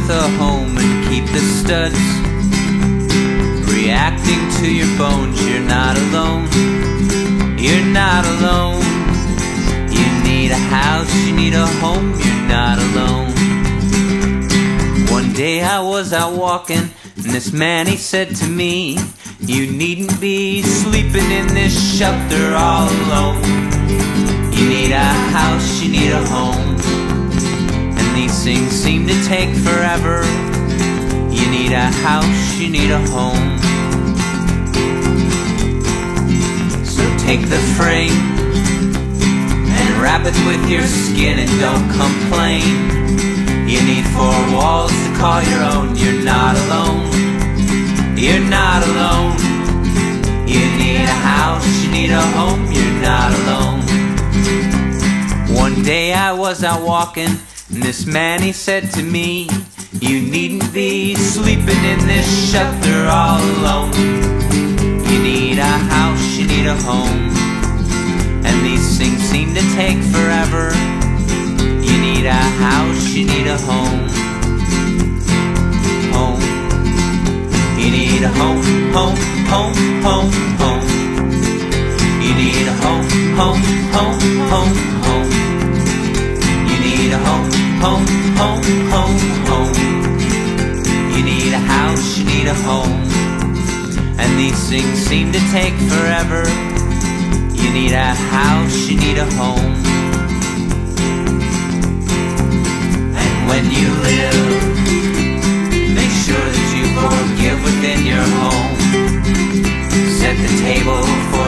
with a home and keep the studs. Reacting to your bones, you're not alone. You're not alone. You need a house, you need a home, you're not alone. One day I was out walking, and this man he said to me, you needn't be sleeping in this shelter all alone. You need a house, you need a home, and these things seem to take forever. You need a house, you need a home. So take the frame and wrap it with your skin and don't complain. You need 4 walls to call your own. You're not alone. You're not alone. You need a house, you need a home, you're not alone. One day I was out walking, and this man he said to me, you needn't be sleeping in this shelter all alone. You need a house, you need a home, and these things seem to take forever. You need a house, you need a home. Home. You need a home, home, home, home, home. You need a home, home, home, home, home. You need a home, home, home, home, home. You need a house, you need a home, and these things seem to take forever. You need a house, you need a home. And when you live, make sure that you forgive within your home. Set the table for